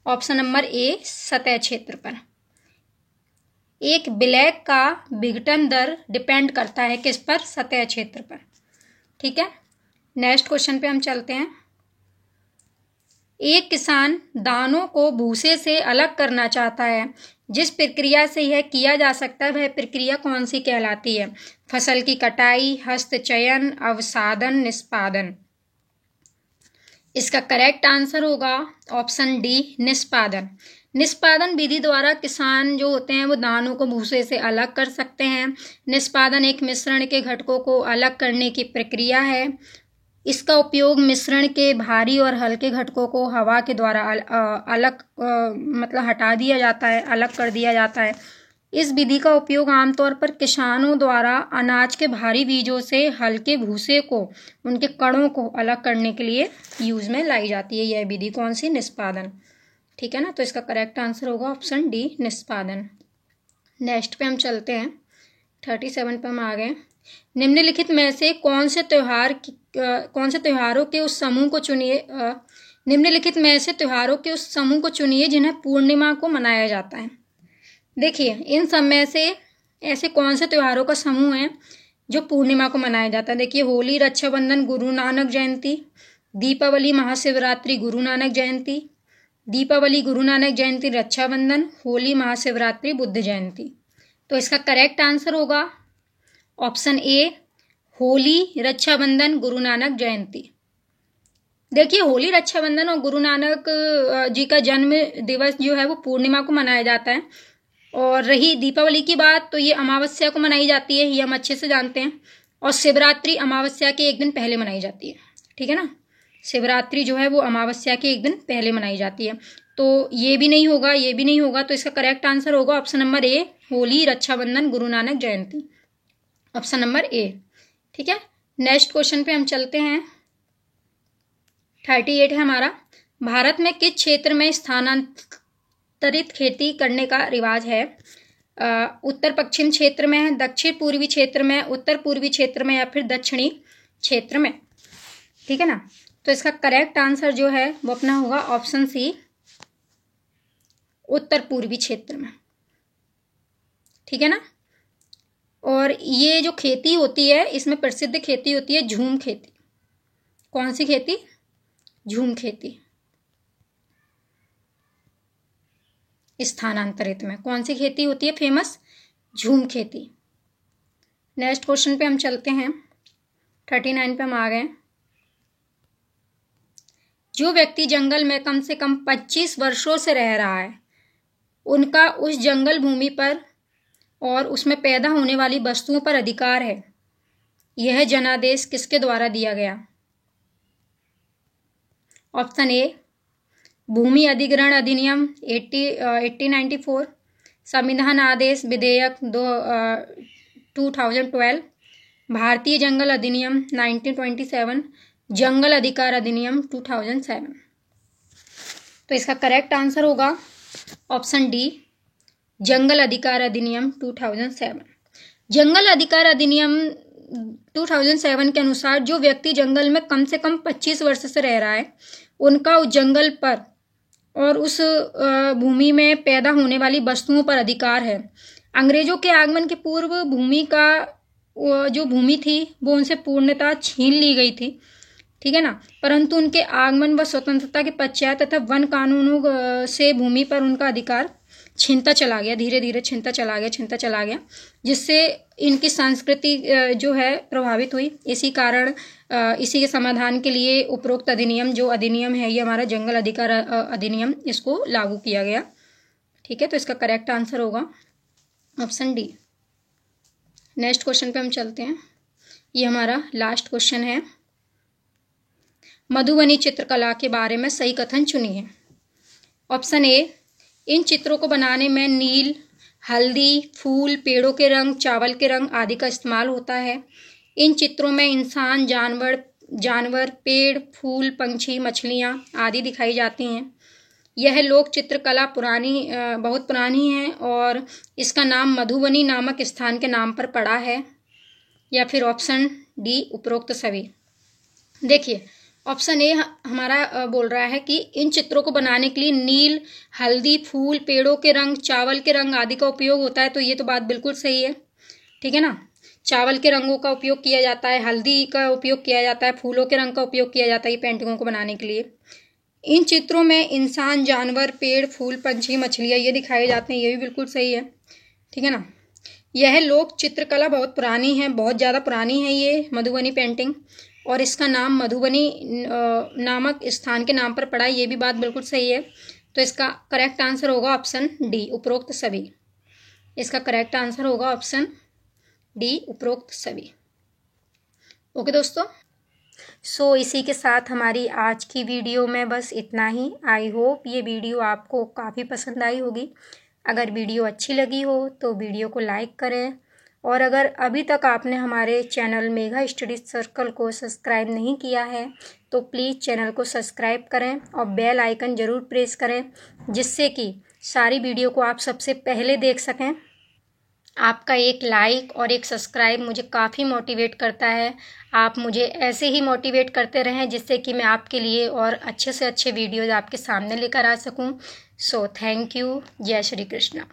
ऑप्शन नंबर ए, सतह क्षेत्र पर। एक विलय का विघटन दर डिपेंड करता है किस पर? सतह क्षेत्र पर। ठीक है। नेक्स्ट क्वेश्चन पे हम चलते हैं। एक किसान दानों को भूसे से अलग करना चाहता है। जिस प्रक्रिया से यह किया जा सकता है वह प्रक्रिया कौन सी कहलाती है? फसल की कटाई, हस्तचयन, अवसादन, निष्पादन। इसका करेक्ट आंसर होगा ऑप्शन डी, निष्पादन। निष्पादन विधि द्वारा किसान जो होते हैं वो दानों को भूसे से अलग कर सकते हैं। निष्पादन एक मिश्रण के घटकों को अलग करने की प्रक्रिया है। इसका उपयोग मिश्रण के भारी और हल्के घटकों को हवा के द्वारा अलग मतलब हटा दिया जाता है, अलग कर दिया जाता है। इस विधि का उपयोग आमतौर पर किसानों द्वारा अनाज के भारी बीजों से हल्के भूसे को, उनके कणों को अलग करने के लिए यूज में लाई जाती है। यह विधि कौन सी? निष्पादन। ठीक है ना, तो इसका करेक्ट आंसर होगा ऑप्शन डी, निष्पादन। नेक्स्ट पे हम चलते हैं, 37 पे हम आ गए। निम्नलिखित में से कौन से त्योहारों के उस समूह को चुनिए निम्नलिखित में से त्योहारों के उस समूह को चुनिए जिन्हें पूर्णिमा को मनाया जाता है। देखिए, इन सब में से ऐसे कौन से त्योहारों का समूह है जो पूर्णिमा को मनाया जाता है। देखिए, होली, रक्षाबंधन, गुरु नानक जयंती, दीपावली, महाशिवरात्रि, गुरु नानक जयंती, दीपावली, गुरु नानक जयंती, रक्षाबंधन, होली, महाशिवरात्रि, बुद्ध जयंती। तो इसका करेक्ट आंसर होगा ऑप्शन ए, होली, रक्षाबंधन, गुरु नानक जयंती। देखिए, होली, रक्षाबंधन और गुरु नानक जी का जन्म दिवस जो है वो पूर्णिमा को मनाया जाता है। और रही दीपावली की बात, तो ये अमावस्या को मनाई जाती है, ये हम अच्छे से जानते हैं। और शिवरात्रि अमावस्या के एक दिन पहले मनाई जाती है। ठीक है ना, शिवरात्रि जो है वो अमावस्या के एक दिन पहले मनाई जाती है। तो ये भी नहीं होगा, ये भी नहीं होगा, तो इसका करेक्ट आंसर होगा option number A, Holi, Rakshabandhan, Guru Nanak Jayanti. Option number A. ठीक है, नेक्स्ट क्वेश्चन पे हम चलते हैं। 38 है हमारा। भारत में किस क्षेत्र में स्थानांतरित खेती करने का रिवाज है? उत्तर पश्चिम क्षेत्र में है, दक्षिण पूर्वी क्षेत्र में, उत्तर पूर्वी क्षेत्र में, या फिर दक्षिणी क्षेत्र में। ठीक है ना, तो इसका करेक्ट आंसर जो है वो अपना होगा ऑप्शन सी, उत्तर पूर्वी क्षेत्र में। ठीक है ना, और ये जो खेती होती है इसमें प्रसिद्ध खेती होती है झूम खेती। कौन सी खेती? झूम खेती। स्थानांतरित में कौन सी खेती होती है फेमस? झूम खेती। नेक्स्ट क्वेश्चन पे हम चलते हैं, 39 पे हम आ गए। जो व्यक्ति जंगल में कम से कम 25 वर्षों से रह रहा है, उनका उस जंगल भूमि पर और उसमें पैदा होने वाली वस्तुओं पर अधिकार है। यह जनादेश किसके द्वारा दिया गया? ऑप्शन ए, भूमि अधिग्रहण अधिनियम 1894, संविधान आदेश विधेयक 2012, भारतीय जंगल अधिनियम 1927, जंगल अधिकार अधिनियम 2007। तो इसका करेक्ट आंसर होगा ऑप्शन डी, जंगल अधिकार अधिनियम 2007। जंगल अधिकार अधिनियम 2007 के अनुसार जो व्यक्ति जंगल में कम से कम 25 वर्ष से रह रहा है, उनका उस जंगल पर और उस भूमि में पैदा होने वाली वस्तुओं पर अधिकार है। अंग्रेजों के आगमन के पूर्व भूमि का जो भूमि थी वो उनसे पूर्णतः छीन ली गई थी। ठीक है ना, परंतु उनके आगमन व स्वतंत्रता के पश्चात तथा वन कानूनों से भूमि पर उनका अधिकार छीनता चला गया, धीरे धीरे छीनता चला गया, जिससे इनकी संस्कृति जो है प्रभावित हुई। इसी कारण इसी के समाधान के लिए उपरोक्त अधिनियम जो अधिनियम है ये हमारा जंगल अधिकार अधिनियम, इसको लागू किया गया। ठीक है, तो इसका करेक्ट आंसर होगा ऑप्शन डी। नेक्स्ट क्वेश्चन पे हम चलते हैं, ये हमारा लास्ट क्वेश्चन है। मधुबनी चित्रकला के बारे में सही कथन चुनिए। ऑप्शन ए, इन चित्रों को बनाने में नील, हल्दी, फूल, पेड़ों के रंग, चावल के रंग आदि का इस्तेमाल होता है। इन चित्रों में इंसान, जानवर, पेड़, फूल, पंछी, मछलियाँ आदि दिखाई जाती हैं। यह लोक चित्रकला बहुत पुरानी है और इसका नाम मधुबनी नामक स्थान के नाम पर पड़ा है। या फिर ऑप्शन डी, उपरोक्त सभी। देखिए, ऑप्शन ए हमारा बोल रहा है कि इन चित्रों को बनाने के लिए नील, हल्दी, फूल, पेड़ों के रंग, चावल के रंग आदि का उपयोग होता है। तो ये तो बात बिल्कुल सही है। ठीक है ना, चावल के रंगों का उपयोग किया जाता है, हल्दी का उपयोग किया जाता है, फूलों के रंग का उपयोग किया जाता है ये पेंटिंगों को बनाने के लिए। इन चित्रों में इंसान, जानवर, पेड़, फूल, पंछी, मछलियाँ ये दिखाए जाते हैं, ये भी बिल्कुल सही है। ठीक है ना, यह लोक चित्रकला बहुत पुरानी है, बहुत ज़्यादा पुरानी है ये मधुबनी पेंटिंग, और इसका नाम मधुबनी नामक स्थान के नाम पर पड़ा है, ये भी बात बिल्कुल सही है। तो इसका करेक्ट आंसर होगा ऑप्शन डी, उपरोक्त सभी। इसका करेक्ट आंसर होगा ऑप्शन डी, उपरोक्त सभी। ओके दोस्तों, सो इसी के साथ हमारी आज की वीडियो में बस इतना ही। आई होप ये वीडियो आपको काफ़ी पसंद आई होगी। अगर वीडियो अच्छी लगी हो तो वीडियो को लाइक करें, और अगर अभी तक आपने हमारे चैनल मेघा स्टडी सर्कल को सब्सक्राइब नहीं किया है तो प्लीज़ चैनल को सब्सक्राइब करें और बेल आइकन ज़रूर प्रेस करें, जिससे कि सारी वीडियो को आप सबसे पहले देख सकें। आपका एक लाइक और एक सब्सक्राइब मुझे काफ़ी मोटिवेट करता है। आप मुझे ऐसे ही मोटिवेट करते रहें, जिससे कि मैं आपके लिए और अच्छे से अच्छे वीडियोज़ आपके सामने लेकर आ सकूं। So thank you. जय श्री कृष्ण।